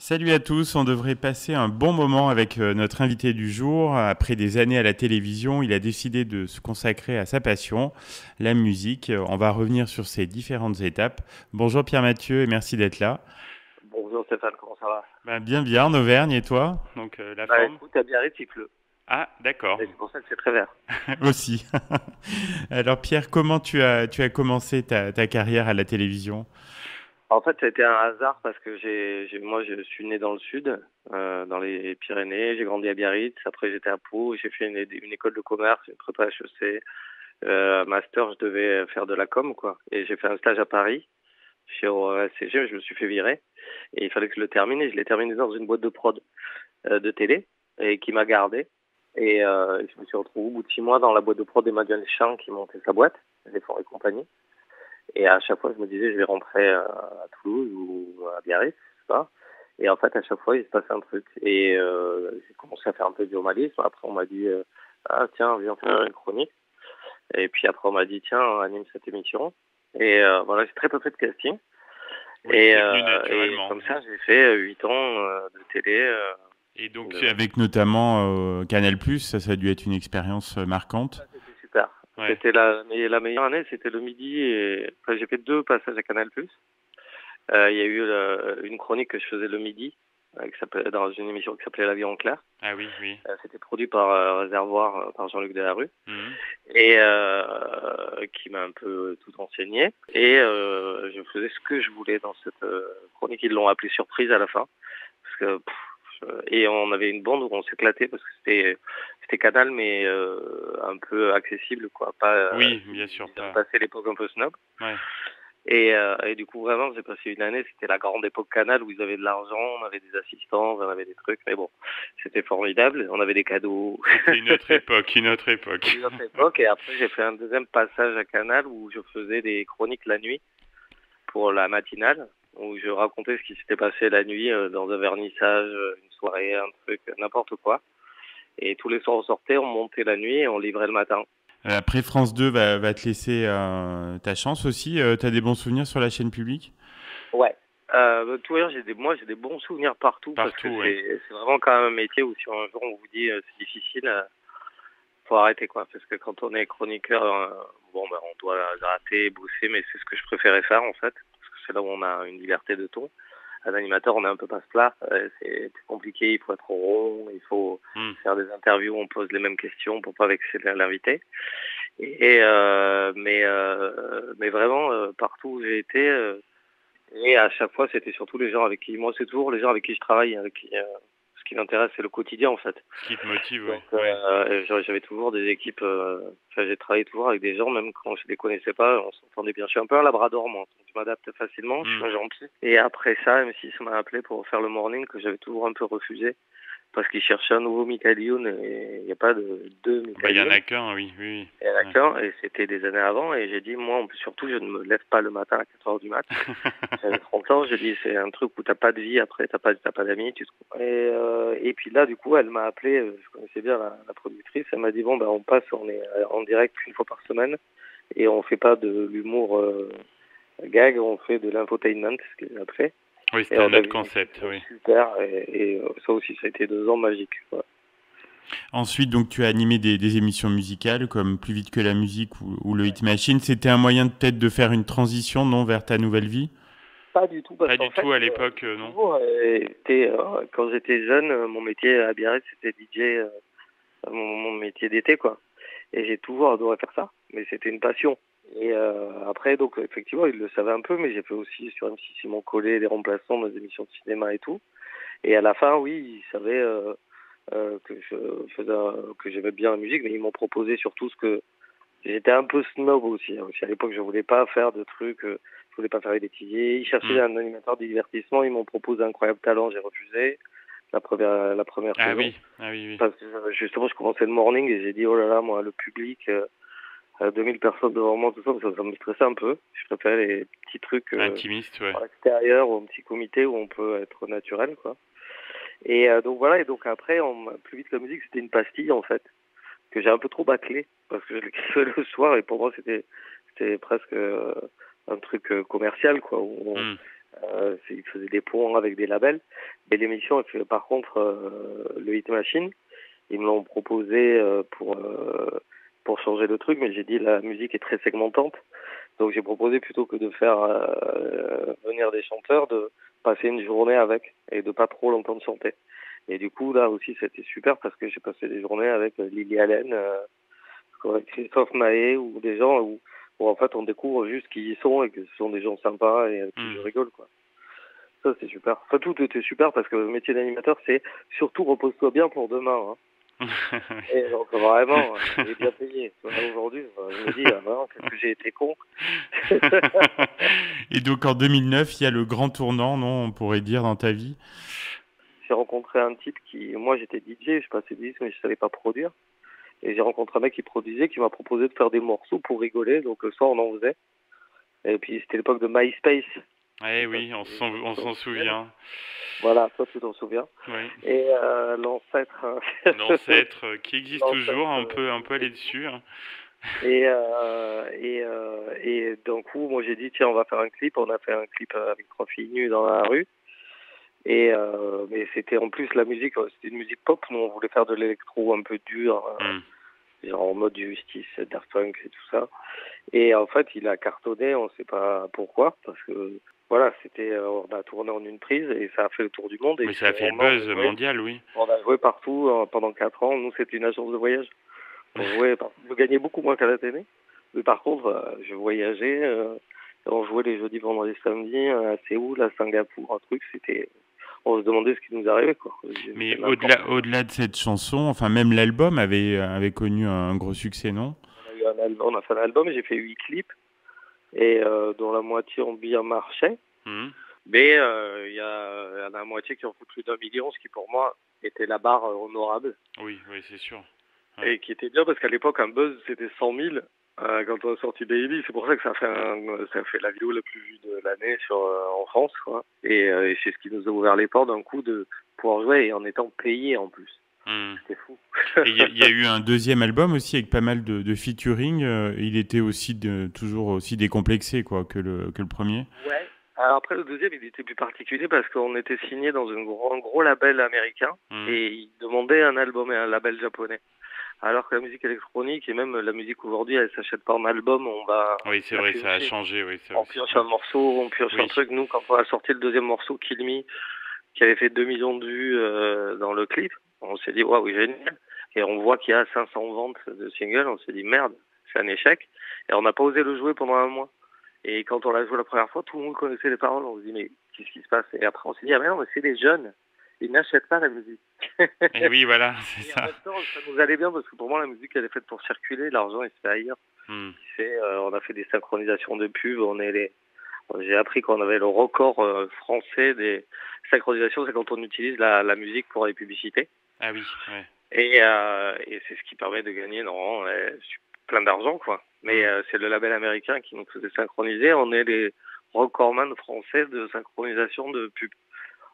Salut à tous, on devrait passer un bon moment avec notre invité du jour. Après des années à la télévision, il a décidé de se consacrer à sa passion, la musique. On va revenir sur ces différentes étapes. Bonjour Pierre-Mathieu et merci d'être là. Bonjour Stéphane, comment ça va? Bien bien en Auvergne et toi? Donc la Bah forme? écoute, à Biarritz il pleut, Ah d'accord, et c'est pour ça que c'est très vert. aussi. Alors Pierre, comment tu as commencé ta carrière à la télévision? En fait, c'était un hasard parce que moi je suis né dans le sud, dans les Pyrénées, j'ai grandi à Biarritz, après j'étais à Pau, j'ai fait une école de commerce, une prépa HEC, master, je devais faire de la com quoi, et j'ai fait un stage à Paris, chez ORSCG, je me suis fait virer, et il fallait que je le termine, et je l'ai terminé dans une boîte de prod de télé, et qui m'a gardé. Et je me suis retrouvé au bout de 6 mois dans la boîte de prod d'Emmanuel Champ qui montait sa boîte, Les Fonds et compagnie. Et à chaque fois, je me disais, je vais rentrer à Toulouse ou à Biarritz, je sais pas. Et en fait, à chaque fois, il se passait un truc. Et j'ai commencé à faire un peu de journalisme. Après, on m'a dit, ah tiens, viens faire une chronique. Et puis après, on m'a dit, tiens, anime cette émission. Et voilà, j'ai très peu fait de casting. Oui, c'est venu Et naturellement. comme ça, j'ai fait 8 ans de télé. Et donc De... avec notamment Canal+, ça a dû être une expérience marquante. Ça, c'était super. Ouais. C'était la meilleure année, c'était le midi. Et... Enfin, j'ai fait 2 passages à Canal+. Il y a eu une chronique que je faisais le midi, dans une émission qui s'appelait La vie en clair. Ah oui, oui. C'était produit par Réservoir, par Jean-Luc Delarue, Mhm. et qui m'a un peu tout enseigné. Et je faisais ce que je voulais dans cette chronique. Ils l'ont appelée surprise à la fin. Parce que, et on avait une bande où on s'éclatait parce que c'était Canal, mais un peu accessible, quoi. Pas, Oui, bien sûr, ils ont pas. passé l'époque un peu snob. Ouais. Et du coup, vraiment, j'ai passé une année, c'était la grande époque Canal où ils avaient de l'argent, on avait des assistants, on avait des trucs, mais bon, c'était formidable, on avait des cadeaux. C'était une autre époque, une autre époque. C'était une autre époque. Et après, j'ai fait un deuxième passage à Canal où je faisais des chroniques la nuit pour la matinale, où je racontais ce qui s'était passé la nuit dans un vernissage, une soirée, un truc, n'importe quoi. Et tous les soirs, on sortait, on montait la nuit et on livrait le matin. Après, France 2 va te laisser ta chance aussi. Tu as des bons souvenirs sur la chaîne publique? Ouais. Tout à l'heure, j'ai des bons souvenirs partout parce que Partout, oui. c'est vraiment quand même un métier où si un jour on vous dit c'est difficile, faut arrêter quoi. Parce que quand on est chroniqueur, bon ben on doit gratter, bosser, mais c'est ce que je préférais faire en fait, parce que c'est là où on a une liberté de ton. Un animateur, on est un peu passe-plat, c'est plus compliqué, il faut être rond, il faut Hmm. faire des interviews où on pose les mêmes questions pour pas vexer l'invité. Mais vraiment partout où j'ai été. Et à chaque fois, c'était surtout les gens avec qui, moi, c'est toujours les gens avec qui je travaille, avec qui, ce qui m'intéresse, c'est le quotidien, en fait. Ce qui te motive, oui. Donc, Ouais. j'avais toujours des équipes, enfin, j'ai travaillé toujours avec des gens, même quand je les connaissais pas, on s'entendait bien. Je suis un peu un labrador, moi, donc je m'adapte facilement, je suis Hmm. un gentil. Et après ça, M6 m'a appelé pour faire le morning, que j'avais toujours un peu refusé, parce qu'ils cherchaient un nouveau Michael Youn, et il n'y a pas de deux Bah, il Michael y en Youn. a qu'un, oui, oui, Et à oui. Caen, et c'était des années avant, et j'ai dit, moi, surtout, je ne me lève pas le matin à 4 heures du mat. J'avais 30 ans, j'ai dit, c'est un truc où t'as pas de vie après, t'as pas d'amis, tu te... Et puis là, du coup, elle m'a appelé, je connaissais bien la productrice, elle m'a dit, bon, ben, on passe, on est en direct une fois par semaine, et on fait pas de l'humour gag, on fait de l'infotainment, ce qu'ils appelaient. Oui, Et c'était on un a autre vu une équipe concept, oui. super, ça aussi, ça a été 2 ans magiques. Ouais. Ensuite, donc, tu as animé des émissions musicales comme Plus vite que la musique ou le Hit Machine. C'était un moyen peut-être de faire une transition, non, vers ta nouvelle vie? Pas du tout, parce Pas qu'en du fait, tout à l'époque, j'ai non? toujours été, quand j'étais jeune, mon métier à Biarritz, c'était DJ, mon métier d'été, quoi. Et j'ai toujours adoré faire ça, mais c'était une passion. Et après, donc, effectivement, ils le savaient un peu, mais j'ai fait aussi sur M6, ils m'ont collé des remplaçants dans des émissions de cinéma et tout. Et à la fin, oui, ils savaient que je faisais, que j'aimais bien la musique, mais ils m'ont proposé surtout ce que j'étais un peu snob aussi. Hein. Aussi à l'époque, je voulais pas faire de trucs, je voulais pas faire les bêtisiers. Ils cherchaient Hmm. un animateur de divertissement, ils m'ont proposé Incroyable Talent, j'ai refusé la première Ah saison. oui, ah oui, oui. Parce que justement, je commençais le morning et j'ai dit, oh là là, moi, le public, 2000 personnes devant moi, tout ça, ça me stressait un peu. Je préférais les petits trucs Intimiste, ouais. à l'extérieur ou un petit comité où on peut être naturel, quoi. Et donc voilà, et donc après, plus vite que la musique, c'était une pastille, en fait, que j'ai un peu trop bâclé, parce que je l'écrivais le soir, et pour moi, c'était presque un truc commercial, quoi, où Hmm. il faisait des ponts avec des labels. Et l'émission, par contre, le Hit Machine, ils me l'ont proposé pour changer le truc, mais j'ai dit la musique est très segmentante. Donc j'ai proposé plutôt que de faire venir des chanteurs, de passer une journée avec et de pas trop longtemps chanter. Et du coup, là aussi, c'était super parce que j'ai passé des journées avec Lily Allen, Christophe Maé ou des gens où en fait on découvre juste qui ils sont et que ce sont des gens sympas et avec qui je rigole, quoi. Ça, c'est super. Enfin, tout était super parce que le métier d'animateur, c'est surtout repose-toi bien pour demain. Hein. Et donc, vraiment, il est bien payé. Aujourd'hui, je me dis, vraiment, qu'est-ce que j'ai été con. Et donc, en 2009, il y a le grand tournant, non, on pourrait dire, dans ta vie? J'ai rencontré un type moi, j'étais DJ, je passais des disques, mais je savais pas produire. Et j'ai rencontré un mec qui produisait, qui m'a proposé de faire des morceaux pour rigoler. Donc, le soir, on en faisait. Et puis, c'était l'époque de MySpace. Eh oui, on s'en souvient. Voilà, toi tu t'en souviens. Oui. Et l'ancêtre. L'ancêtre qui existe toujours, un peu aller dessus. Hein. Et d'un coup, moi j'ai dit tiens, on va faire un clip. On a fait un clip avec 3 filles nues dans la rue. Et mais c'était en plus la musique, c'était une musique pop. Nous on voulait faire de l'électro un peu dur, genre en mode Justice, Daft Punk et tout ça. Et en fait, il a cartonné, on ne sait pas pourquoi, parce que voilà, on a tourné en une prise et ça a fait le tour du monde. Mais ça a fait le buzz mondial, oui. On a joué partout pendant 4 ans. Nous, c'était une agence de voyage. Je gagnais beaucoup moins qu'à la télé. Mais par contre, je voyageais. On jouait les jeudis, vendredis, samedis à Séoul, à Singapour, un truc. On se demandait ce qui nous arrivait, quoi. Mais au-delà de cette chanson, enfin même l'album avait connu un gros succès, non? On a fait un album, j'ai fait 8 clips, et dont la moitié ont bien marché. Mais il y en a la moitié qui ont fait plus d'1 million, ce qui pour moi était la barre honorable. Oui, c'est sûr. Ouais. Et qui était bien parce qu'à l'époque, un buzz, c'était 100 000 quand on a sorti Baby. C'est pour ça que ça a fait la vidéo la plus vue de l'année en France, quoi. Et c'est ce qui nous a ouvert les portes d'un coup de pouvoir jouer et en étant payé en plus. C'était fou. Et il y a eu un deuxième album aussi avec pas mal de featuring. Il était aussi toujours aussi décomplexé, quoi, que le premier. Ouais. Alors après, le deuxième, il était plus particulier parce qu'on était signé dans un gros label américain et il demandait un album et un label japonais. Alors que la musique électronique et même la musique aujourd'hui, elle s'achète pas en album, on va... Oui, c'est vrai, ça a changé. Oui, on pioche un morceau, on pioche un truc. Nous, quand on a sorti le deuxième morceau, Kill Me, qui avait fait 2 millions de vues dans le clip, on s'est dit, waouh, génial. Et on voit qu'il y a 500 ventes de singles, on s'est dit, merde, c'est un échec. Et on n'a pas osé le jouer pendant 1 mois. Et quand on l'a joué la première fois, tout le monde connaissait les paroles. On se dit, mais qu'est-ce qui se passe? Et après, on s'est dit, ah mais non, mais c'est des jeunes. Ils n'achètent pas la musique. Et oui, voilà, c'est ça. En même temps, ça nous allait bien parce que pour moi, la musique, elle est faite pour circuler. L'argent, il se fait ailleurs. On a fait des synchronisations de pubs. J'ai appris qu'on avait le record français des synchronisations. C'est quand on utilise la musique pour les publicités. Ah oui, ouais. Et c'est ce qui permet de gagner plein d'argent, quoi. Mais c'est le label américain qui nous faisait synchroniser. On est les recordman français de synchronisation de pub.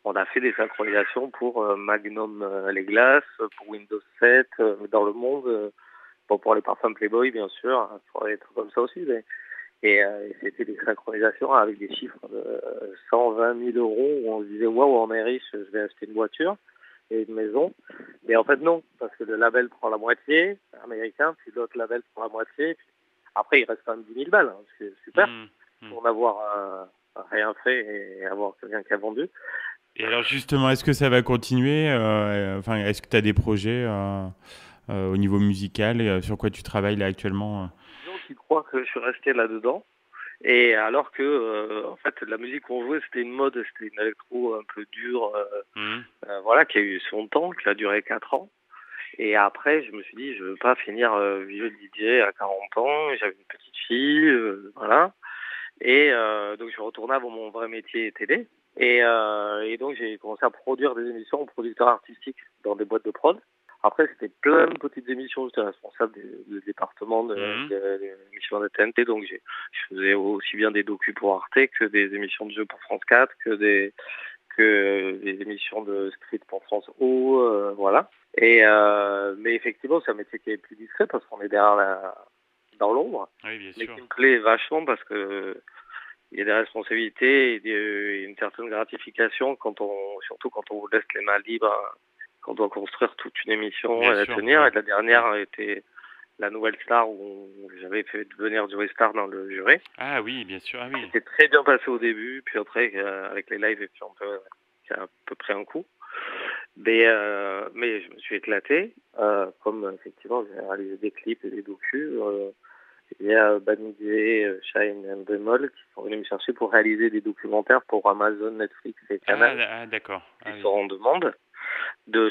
On a fait des synchronisations pour Magnum les glaces, pour Windows 7, dans le monde, pour les parfums Playboy, bien sûr, pour des trucs comme ça aussi. Et c'était des synchronisations avec des chiffres de 120 000 euros où on se disait, waouh, on est riche, je vais acheter une voiture et une maison. Mais en fait, non, parce que le label prend la moitié, américain, puis l'autre label prend la moitié. Puis après, il reste quand même 10 000 balles. Hein, c'est super pour n'avoir rien fait et avoir quelqu'un qui a vendu. Et alors justement, est-ce que ça va continuer est-ce que tu as des projets au niveau musical et sur quoi tu travailles là actuellement Disons qu'ils croient que je suis resté là-dedans. Et alors que, en fait, la musique qu'on jouait, c'était une mode, c'était une électro un peu dure, voilà, qui a eu son temps, qui a duré 4 ans. Et après, je me suis dit, je veux pas finir vieux DJ à 40 ans, j'avais une petite fille, voilà. Et donc, je suis retourné avant mon vrai métier télé. Et donc, j'ai commencé à produire des émissions en producteur artistique dans des boîtes de prod. Après, c'était plein de petites émissions. J'étais responsable du département de l'émission de TNT. Donc, je faisais aussi bien des docus pour Arte que des émissions de jeux pour France 4, que des émissions de street pour France O, voilà. Et mais effectivement, c'est un métier qui est plus discret parce qu'on est derrière dans l'ombre. Oui, bien mais sûr. qui me plaît vachement parce que il y a des responsabilités et une certaine gratification surtout quand on vous laisse les mains libres, quand on doit construire toute une émission Bien et la sûr, tenir. ouais. Et la dernière était la Nouvelle Star où j'avais fait venir Joey Star dans le jury. Ah oui, bien sûr, ah oui. C'était très bien passé au début, puis après, avec les lives, et puis c'est à peu près un coup. Mais je me suis éclaté, comme effectivement j'ai réalisé des clips et des docus. Il y a Banijé, Shine et Bemol qui sont venus me chercher pour réaliser des documentaires pour Amazon, Netflix et Canal D'accord. qui Ah oui. sont en demande,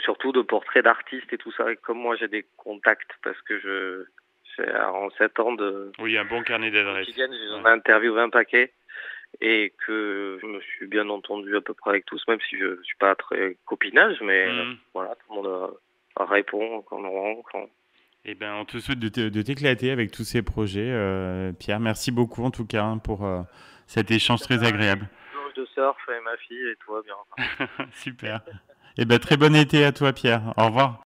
surtout de portraits d'artistes et tout ça. Et comme moi j'ai des contacts parce que en 7 ans de Oui, un bon carnet d'adresses. quotidienne, j'en ai interviewé un paquet et que je me suis bien entendu à peu près avec tous, même si je suis pas très copinage, mais voilà, tout le monde répond quand on rentre. Eh ben, on te souhaite de t'éclater avec tous ces projets, Pierre. Merci beaucoup en tout cas pour cet échange très agréable. Planche de surf et ma fille et toi bien. Super. Eh ben, très bon été à toi, Pierre. Au revoir.